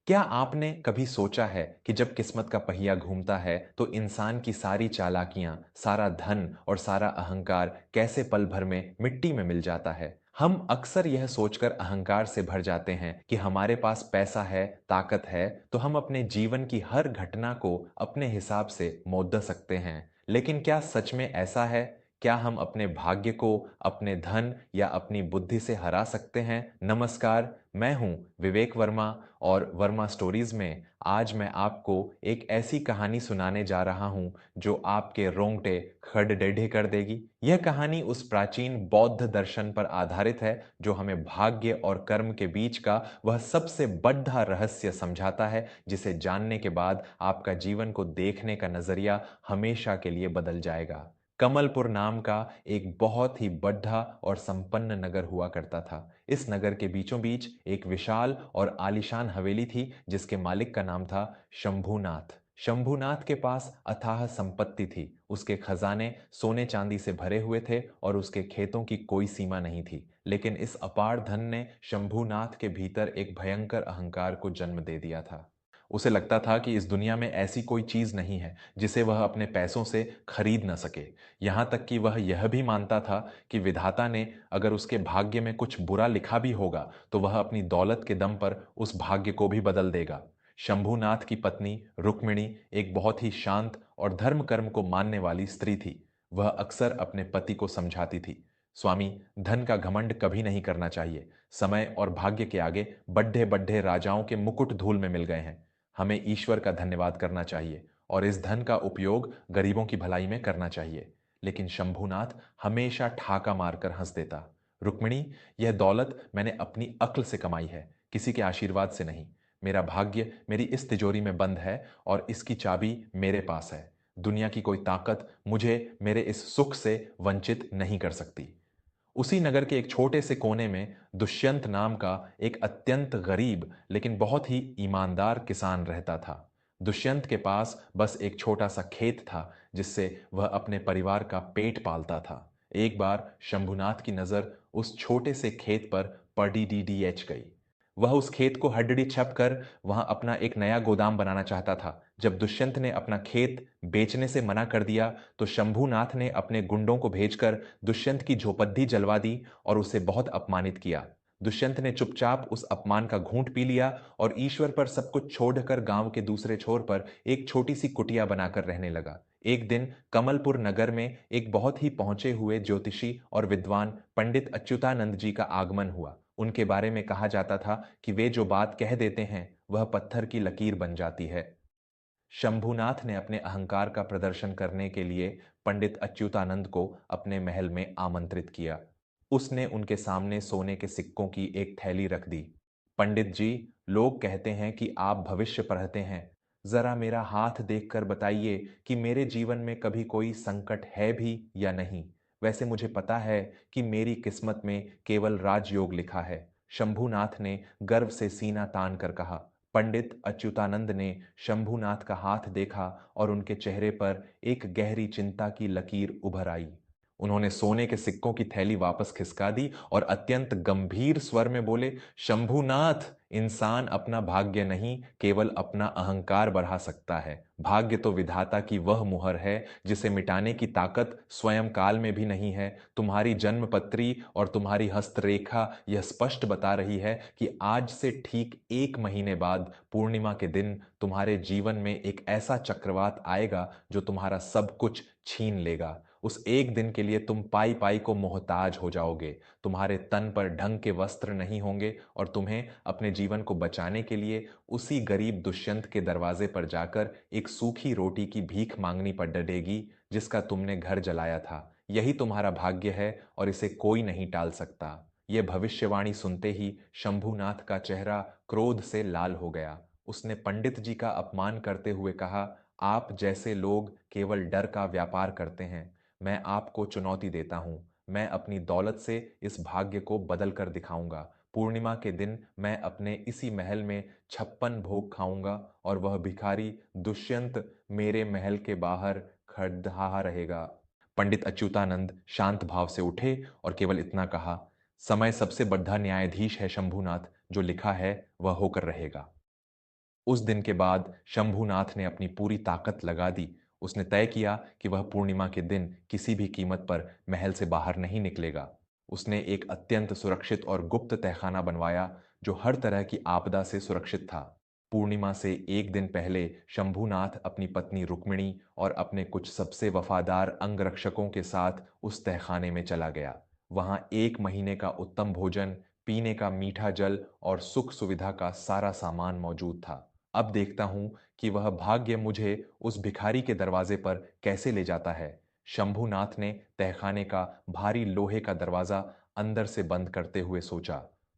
क्या आपने कभी सोचा है कि जब किस्मत का पहिया घूमता है तो इंसान की सारी चालाकियां, सारा धन और सारा अहंकार कैसे पल भर में मिट्टी में मिल जाता है? हम अक्सर यह सोचकर अहंकार से भर जाते हैं कि हमारे पास पैसा है, ताकत है, तो हम अपने जीवन की हर घटना को अपने हिसाब से मोड़ सकते हैं। लेकिन क्या सच में ऐसा है? क्या हम अपने भाग्य को अपने धन या अपनी बुद्धि से हरा सकते हैं? नमस्कार, मैं हूं विवेक वर्मा और वर्मा स्टोरीज में आज मैं आपको एक ऐसी कहानी सुनाने जा रहा हूं जो आपके रोंगटे खड़ेढे कर देगी। यह कहानी उस प्राचीन बौद्ध दर्शन पर आधारित है जो हमें भाग्य और कर्म के बीच का वह सबसे बड़ा रहस्य समझाता है जिसे जानने के बाद आपका जीवन को देखने का नजरिया हमेशा के लिए बदल जाएगा। कमलपुर नाम का एक बहुत ही बड़ा और संपन्न नगर हुआ करता था। इस नगर के बीचों बीच एक विशाल और आलीशान हवेली थी जिसके मालिक का नाम था शंभूनाथ। शंभूनाथ के पास अथाह संपत्ति थी, उसके खजाने सोने चांदी से भरे हुए थे और उसके खेतों की कोई सीमा नहीं थी। लेकिन इस अपार धन ने शंभूनाथ के भीतर एक भयंकर अहंकार को जन्म दे दिया था। उसे लगता था कि इस दुनिया में ऐसी कोई चीज नहीं है जिसे वह अपने पैसों से खरीद न सके। यहां तक कि वह यह भी मानता था कि विधाता ने अगर उसके भाग्य में कुछ बुरा लिखा भी होगा तो वह अपनी दौलत के दम पर उस भाग्य को भी बदल देगा। शंभूनाथ की पत्नी रुक्मिणी एक बहुत ही शांत और धर्म कर्म को मानने वाली स्त्री थी। वह अक्सर अपने पति को समझाती थी, स्वामी, धन का घमंड कभी नहीं करना चाहिए। समय और भाग्य के आगे बड्ढे बड्ढे राजाओं के मुकुट धूल में मिल गए हैं। हमें ईश्वर का धन्यवाद करना चाहिए और इस धन का उपयोग गरीबों की भलाई में करना चाहिए। लेकिन शंभूनाथ हमेशा ठाका मारकर हंस देता, रुक्मिणी, यह दौलत मैंने अपनी अक्ल से कमाई है, किसी के आशीर्वाद से नहीं। मेरा भाग्य मेरी इस तिजोरी में बंद है और इसकी चाबी मेरे पास है। दुनिया की कोई ताकत मुझे मेरे इस सुख से वंचित नहीं कर सकती। उसी नगर के एक छोटे से कोने में दुष्यंत नाम का एक अत्यंत गरीब लेकिन बहुत ही ईमानदार किसान रहता था। दुष्यंत के पास बस एक छोटा सा खेत था जिससे वह अपने परिवार का पेट पालता था। एक बार शंभुनाथ की नजर उस छोटे से खेत पर पड़ी डीडीएच गई। वह उस खेत को हड्डी छप कर वहां अपना एक नया गोदाम बनाना चाहता था। जब दुष्यंत ने अपना खेत बेचने से मना कर दिया तो शंभूनाथ ने अपने गुंडों को भेजकर दुष्यंत की झोपड़ी जलवा दी और उसे बहुत अपमानित किया। दुष्यंत ने चुपचाप उस अपमान का घूंट पी लिया और ईश्वर पर सब कुछ छोड़कर गांव के दूसरे छोर पर एक छोटी सी कुटिया बनाकर रहने लगा। एक दिन कमलपुर नगर में एक बहुत ही पहुंचे हुए ज्योतिषी और विद्वान पंडित अच्युतानंद जी का आगमन हुआ। उनके बारे में कहा जाता था कि वे जो बात कह देते हैं वह पत्थर की लकीर बन जाती है। शंभुनाथ ने अपने अहंकार का प्रदर्शन करने के लिए पंडित अच्युतानंद को अपने महल में आमंत्रित किया। उसने उनके सामने सोने के सिक्कों की एक थैली रख दी। पंडित जी, लोग कहते हैं कि आप भविष्य पढ़ते हैं। जरा मेरा हाथ देखकर बताइए कि मेरे जीवन में कभी कोई संकट है भी या नहीं। वैसे मुझे पता है कि मेरी किस्मत में केवल राजयोग लिखा है। शंभुनाथ ने गर्व से सीना तान कर कहा। पंडित अच्युतानंद ने शंभुनाथ का हाथ देखा और उनके चेहरे पर एक गहरी चिंता की लकीर उभर आई। उन्होंने सोने के सिक्कों की थैली वापस खिसका दी और अत्यंत गंभीर स्वर में बोले, शंभुनाथ, इंसान अपना भाग्य नहीं केवल अपना अहंकार बढ़ा सकता है। भाग्य तो विधाता की वह मुहर है जिसे मिटाने की ताकत स्वयं काल में भी नहीं है। तुम्हारी जन्मपत्री और तुम्हारी हस्तरेखा यह स्पष्ट बता रही है कि आज से ठीक 1 महीने बाद पूर्णिमा के दिन तुम्हारे जीवन में एक ऐसा चक्रवात आएगा जो तुम्हारा सब कुछ छीन लेगा। उस एक दिन के लिए तुम पाई पाई को मोहताज हो जाओगे। तुम्हारे तन पर ढंग के वस्त्र नहीं होंगे और तुम्हें अपने जीवन को बचाने के लिए उसी गरीब दुष्यंत के दरवाजे पर जाकर एक सूखी रोटी की भीख मांगनी पड़ डरेगी जिसका तुमने घर जलाया था। यही तुम्हारा भाग्य है और इसे कोई नहीं टाल सकता। यह भविष्यवाणी सुनते ही शंभुनाथ का चेहरा क्रोध से लाल हो गया। उसने पंडित जी का अपमान करते हुए कहा, आप जैसे लोग केवल डर का व्यापार करते हैं। मैं आपको चुनौती देता हूं। मैं अपनी दौलत से इस भाग्य को बदल कर दिखाऊंगा। पूर्णिमा के दिन मैं अपने इसी महल में 56 भोग खाऊंगा और वह भिखारी दुष्यंत मेरे महल के बाहर खड़ा रहेगा। पंडित अच्युतानंद शांत भाव से उठे और केवल इतना कहा, समय सबसे बड़ा न्यायाधीश है शंभुनाथ, जो लिखा है वह होकर रहेगा। उस दिन के बाद शंभूनाथ ने अपनी पूरी ताकत लगा दी। उसने तय किया कि वह पूर्णिमा के दिन किसी भी कीमत पर महल से बाहर नहीं निकलेगा। उसने एक अत्यंत सुरक्षित और गुप्त तहखाना बनवाया जो हर तरह की आपदा से सुरक्षित था। पूर्णिमा से एक दिन पहले शंभूनाथ अपनी पत्नी रुक्मिणी और अपने कुछ सबसे वफादार अंगरक्षकों के साथ उस तहखाने में चला गया। वहां 1 महीने का उत्तम भोजन, पीने का मीठा जल और सुख सुविधा का सारा सामान मौजूद था। अब देखता हूं कि वह भाग्य मुझे उस भिखारी के दरवाजे पर कैसे ले जाता है। शंभूनाथ ने तहखाने का भारी लोहे का दरवाजा अंदर से बंद करते हुए सोचा।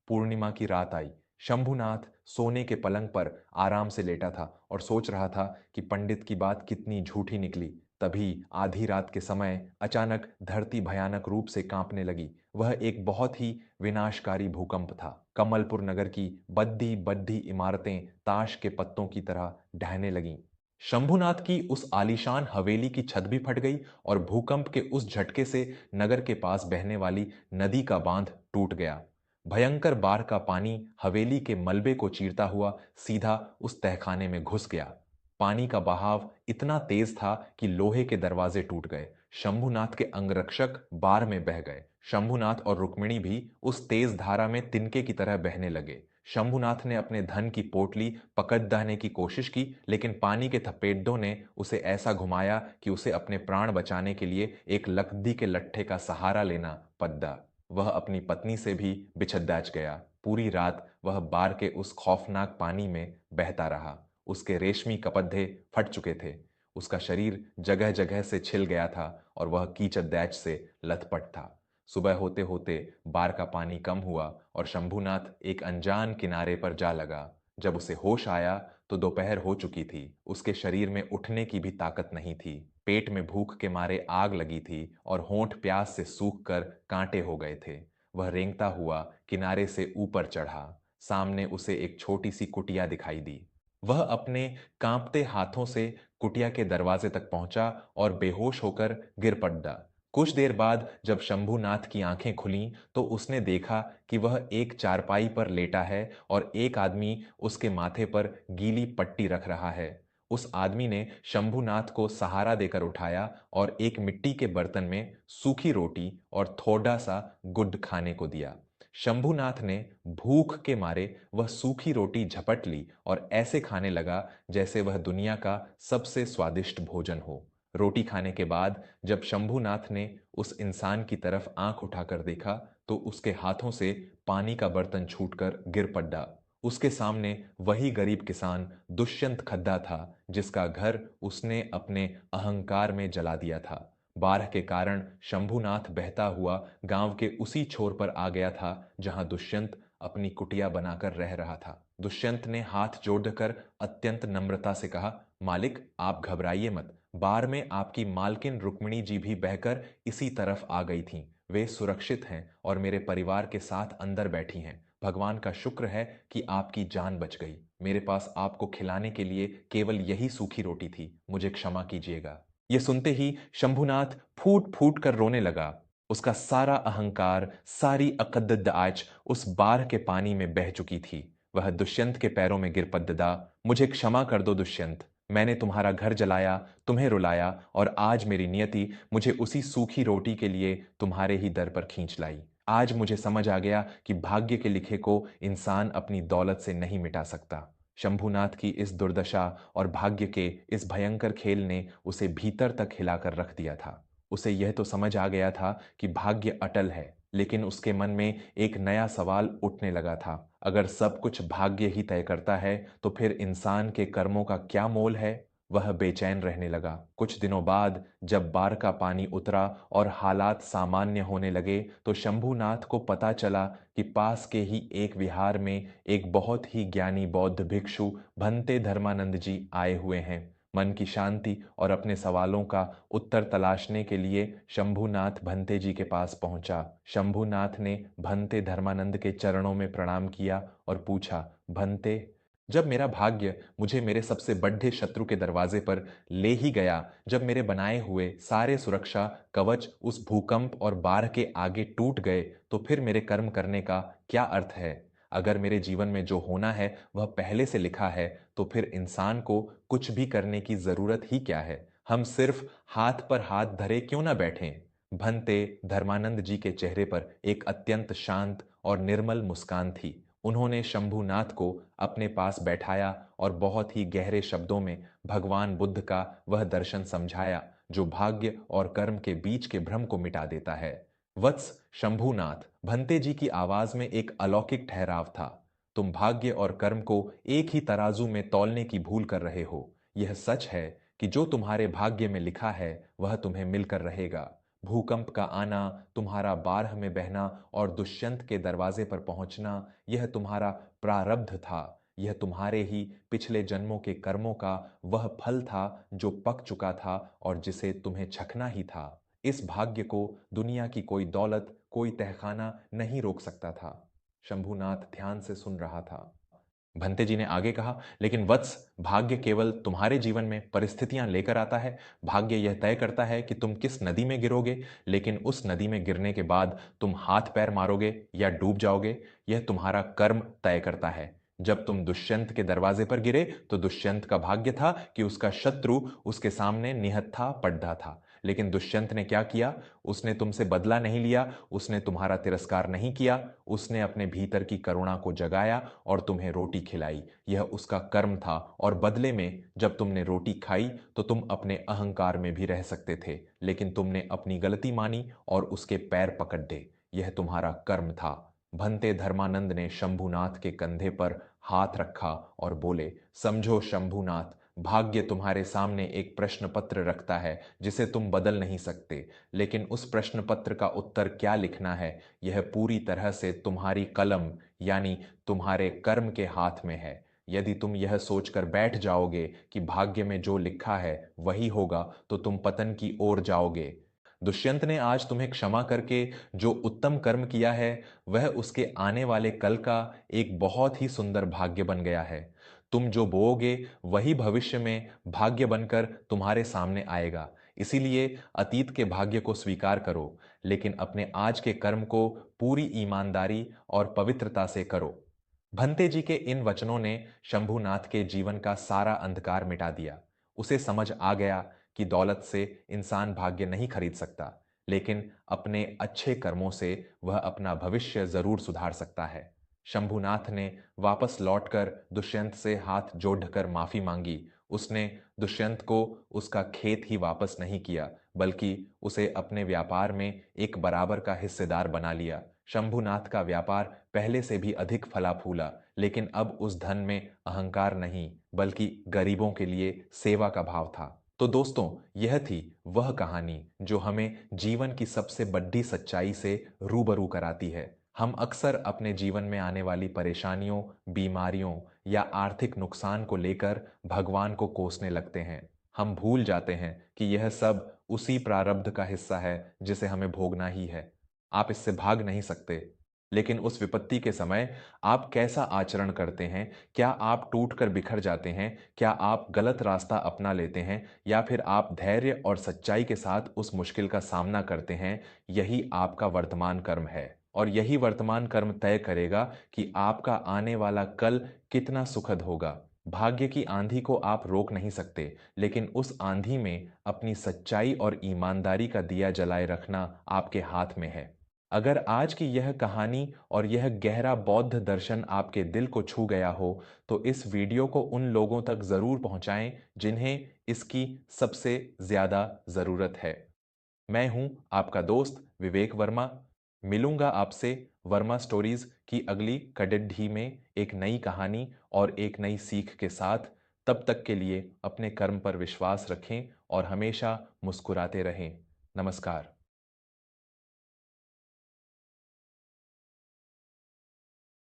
पूर्णिमा की रात आई। शंभूनाथ सोने के पलंग पर आराम से लेटा था और सोच रहा था कि पंडित की बात कितनी झूठी निकली। तभी आधी रात के समय अचानक धरती भयानक रूप से कांपने लगी। वह एक बहुत ही विनाशकारी भूकंप था। कमलपुर नगर की बद्धी बद्धी इमारतें ताश के पत्तों की तरह ढहने लगीं। शंभुनाथ की उस आलीशान हवेली की छत भी फट गई और भूकंप के उस झटके से नगर के पास बहने वाली नदी का बांध टूट गया। भयंकर बाढ़ का पानी हवेली के मलबे को चीरता हुआ सीधा उस तहखाने में घुस गया। पानी का बहाव इतना तेज था कि लोहे के दरवाजे टूट गए। शंभुनाथ के अंगरक्षक बाढ़ में बह गए। शंभुनाथ और रुक्मिणी भी उस तेज धारा में तिनके की तरह बहने लगे। शंभुनाथ ने अपने धन की पोटली पकड़ने की कोशिश की, लेकिन पानी के थपेड़ों ने उसे ऐसा घुमाया कि उसे अपने प्राण बचाने के लिए एक लकड़ी के लट्ठे का सहारा लेना पड़ा। वह अपनी पत्नी से भी बिछड़ गया। पूरी रात वह बाढ़ के उस खौफनाक पानी में बहता रहा। उसके रेशमी कपड़े फट चुके थे। उसका शरीर जगह जगह से छिल गया था और वह कीचड़ दैच से लथपथ था। सुबह होते होते बाढ़ का पानी कम हुआ और शंभूनाथ एक अनजान किनारे पर जा लगा। जब उसे होश आया तो दोपहर हो चुकी थी। उसके शरीर में उठने की भी ताकत नहीं थी। पेट में भूख के मारे आग लगी थी और होंठ प्यास से सूख कर कांटे हो गए थे। वह रेंगता हुआ किनारे से ऊपर चढ़ा। सामने उसे एक छोटी सी कुटिया दिखाई दी। वह अपने कांपते हाथों से कुटिया के दरवाजे तक पहुंचा और बेहोश होकर गिर पड़ा। कुछ देर बाद जब शंभूनाथ की आंखें खुलीं तो उसने देखा कि वह एक चारपाई पर लेटा है और एक आदमी उसके माथे पर गीली पट्टी रख रहा है। उस आदमी ने शंभूनाथ को सहारा देकर उठाया और एक मिट्टी के बर्तन में सूखी रोटी और थोड़ा सा गुड़ खाने को दिया। शंभूनाथ ने भूख के मारे वह सूखी रोटी झपट ली और ऐसे खाने लगा जैसे वह दुनिया का सबसे स्वादिष्ट भोजन हो। रोटी खाने के बाद जब शंभूनाथ ने उस इंसान की तरफ आंख उठाकर देखा तो उसके हाथों से पानी का बर्तन छूटकर गिर पड़ा। उसके सामने वही गरीब किसान दुष्यंत खद्दा था जिसका घर उसने अपने अहंकार में जला दिया था। बाढ़ के कारण शंभूनाथ बहता हुआ गांव के उसी छोर पर आ गया था जहां दुष्यंत अपनी कुटिया बनाकर रह रहा था। दुष्यंत ने हाथ जोड़कर अत्यंत नम्रता से कहा, मालिक आप घबराइए मत। बाढ़ में आपकी मालकिन रुक्मिणी जी भी बहकर इसी तरफ आ गई थीं। वे सुरक्षित हैं और मेरे परिवार के साथ अंदर बैठी हैं। भगवान का शुक्र है कि आपकी जान बच गई। मेरे पास आपको खिलाने के लिए केवल यही सूखी रोटी थी। मुझे क्षमा कीजिएगा। ये सुनते ही शंभुनाथ फूट फूट कर रोने लगा। उसका सारा अहंकार, सारी अकद्दत आज उस बाढ़ के पानी में बह चुकी थी। वह दुष्यंत के पैरों में गिर पड़ता। मुझे क्षमा कर दो दुष्यंत। मैंने तुम्हारा घर जलाया, तुम्हें रुलाया और आज मेरी नियति मुझे उसी सूखी रोटी के लिए तुम्हारे ही दर पर खींच लाई। आज मुझे समझ आ गया कि भाग्य के लिखे को इंसान अपनी दौलत से नहीं मिटा सकता। शंभुनाथ की इस दुर्दशा और भाग्य के इस भयंकर खेल ने उसे भीतर तक हिलाकर रख दिया था। उसे यह तो समझ आ गया था कि भाग्य अटल है, लेकिन उसके मन में एक नया सवाल उठने लगा था। अगर सब कुछ भाग्य ही तय करता है तो फिर इंसान के कर्मों का क्या मोल है? वह बेचैन रहने लगा। कुछ दिनों बाद जब बाढ़ का पानी उतरा और हालात सामान्य होने लगे तो शंभुनाथ को पता चला कि पास के ही एक विहार में एक बहुत ही ज्ञानी बौद्ध भिक्षु भंते धर्मानंद जी आए हुए हैं। मन की शांति और अपने सवालों का उत्तर तलाशने के लिए शंभुनाथ भंते जी के पास पहुंचा। शंभुनाथ ने भंते धर्मानंद के चरणों में प्रणाम किया और पूछा, भंते, जब मेरा भाग्य मुझे मेरे सबसे बड़े शत्रु के दरवाजे पर ले ही गया, जब मेरे बनाए हुए सारे सुरक्षा कवच उस भूकंप और बाढ़ के आगे टूट गए, तो फिर मेरे कर्म करने का क्या अर्थ है? अगर मेरे जीवन में जो होना है वह पहले से लिखा है, तो फिर इंसान को कुछ भी करने की जरूरत ही क्या है। हम सिर्फ हाथ पर हाथ धरे क्यों ना बैठें। भंते धर्मानंद जी के चेहरे पर एक अत्यंत शांत और निर्मल मुस्कान थी। उन्होंने शंभुनाथ को अपने पास बैठाया और बहुत ही गहरे शब्दों में भगवान बुद्ध का वह दर्शन समझाया जो भाग्य और कर्म के बीच के भ्रम को मिटा देता है। वत्स शंभुनाथ, भंते जी की आवाज में एक अलौकिक ठहराव था। तुम भाग्य और कर्म को एक ही तराजू में तौलने की भूल कर रहे हो। यह सच है कि जो तुम्हारे भाग्य में लिखा है वह तुम्हें मिलकर रहेगा। भूकंप का आना, तुम्हारा बारह में बहना और दुष्यंत के दरवाजे पर पहुंचना, यह तुम्हारा प्रारब्ध था। यह तुम्हारे ही पिछले जन्मों के कर्मों का वह फल था जो पक चुका था और जिसे तुम्हें चखना ही था। इस भाग्य को दुनिया की कोई दौलत, कोई तहखाना नहीं रोक सकता था। शंभुनाथ ध्यान से सुन रहा था। भंते जी ने आगे कहा, लेकिन वत्स, भाग्य केवल तुम्हारे जीवन में परिस्थितियां लेकर आता है। भाग्य यह तय करता है कि तुम किस नदी में गिरोगे, लेकिन उस नदी में गिरने के बाद तुम हाथ पैर मारोगे या डूब जाओगे, यह तुम्हारा कर्म तय करता है। जब तुम दुष्यंत के दरवाजे पर गिरे तो दुष्यंत का भाग्य था कि उसका शत्रु उसके सामने निहत्था पड़ा था। लेकिन दुष्यंत ने क्या किया? उसने तुमसे बदला नहीं लिया, उसने तुम्हारा तिरस्कार नहीं किया, उसने अपने भीतर की करुणा को जगाया और तुम्हें रोटी खिलाई। यह उसका कर्म था और बदले में जब तुमने रोटी खाई तो तुम अपने अहंकार में भी रह सकते थे, लेकिन तुमने अपनी गलती मानी और उसके पैर पकड़ दे। यह तुम्हारा कर्म था। भंते धर्मानंद ने शंभुनाथ के कंधे पर हाथ रखा और बोले, समझो शंभुनाथ, भाग्य तुम्हारे सामने एक प्रश्न पत्र रखता है जिसे तुम बदल नहीं सकते, लेकिन उस प्रश्न पत्र का उत्तर क्या लिखना है यह पूरी तरह से तुम्हारी कलम यानी तुम्हारे कर्म के हाथ में है। यदि तुम यह सोचकर बैठ जाओगे कि भाग्य में जो लिखा है वही होगा तो तुम पतन की ओर जाओगे। दुष्यंत ने आज तुम्हें क्षमा करके जो उत्तम कर्म किया है वह उसके आने वाले कल का एक बहुत ही सुंदर भाग्य बन गया है। तुम जो बोओगे वही भविष्य में भाग्य बनकर तुम्हारे सामने आएगा। इसीलिए अतीत के भाग्य को स्वीकार करो, लेकिन अपने आज के कर्म को पूरी ईमानदारी और पवित्रता से करो। भंते जी के इन वचनों ने शंभुनाथ के जीवन का सारा अंधकार मिटा दिया। उसे समझ आ गया कि दौलत से इंसान भाग्य नहीं खरीद सकता, लेकिन अपने अच्छे कर्मों से वह अपना भविष्य जरूर सुधार सकता है। शंभुनाथ ने वापस लौटकर दुष्यंत से हाथ जोड़कर माफी मांगी। उसने दुष्यंत को उसका खेत ही वापस नहीं किया, बल्कि उसे अपने व्यापार में एक बराबर का हिस्सेदार बना लिया। शंभुनाथ का व्यापार पहले से भी अधिक फला फूला, लेकिन अब उस धन में अहंकार नहीं, बल्कि गरीबों के लिए सेवा का भाव था। तो दोस्तों, यह थी वह कहानी जो हमें जीवन की सबसे बड़ी सच्चाई से रूबरू कराती है। हम अक्सर अपने जीवन में आने वाली परेशानियों, बीमारियों या आर्थिक नुकसान को लेकर भगवान को कोसने लगते हैं। हम भूल जाते हैं कि यह सब उसी प्रारब्ध का हिस्सा है जिसे हमें भोगना ही है। आप इससे भाग नहीं सकते। लेकिन उस विपत्ति के समय आप कैसा आचरण करते हैं? क्या आप टूटकर बिखर जाते हैं? क्या आप गलत रास्ता अपना लेते हैं? या फिर आप धैर्य और सच्चाई के साथ उस मुश्किल का सामना करते हैं? यही आपका वर्तमान कर्म है। और यही वर्तमान कर्म तय करेगा कि आपका आने वाला कल कितना सुखद होगा। भाग्य की आंधी को आप रोक नहीं सकते, लेकिन उस आंधी में अपनी सच्चाई और ईमानदारी का दिया जलाए रखना आपके हाथ में है। अगर आज की यह कहानी और यह गहरा बौद्ध दर्शन आपके दिल को छू गया हो, तो इस वीडियो को उन लोगों तक जरूर पहुंचाएं जिन्हें इसकी सबसे ज्यादा जरूरत है। मैं हूं आपका दोस्त विवेक वर्मा। मिलूंगा आपसे वर्मा स्टोरीज की अगली कड़िड्ढी में एक नई कहानी और एक नई सीख के साथ। तब तक के लिए अपने कर्म पर विश्वास रखें और हमेशा मुस्कुराते रहें। नमस्कार।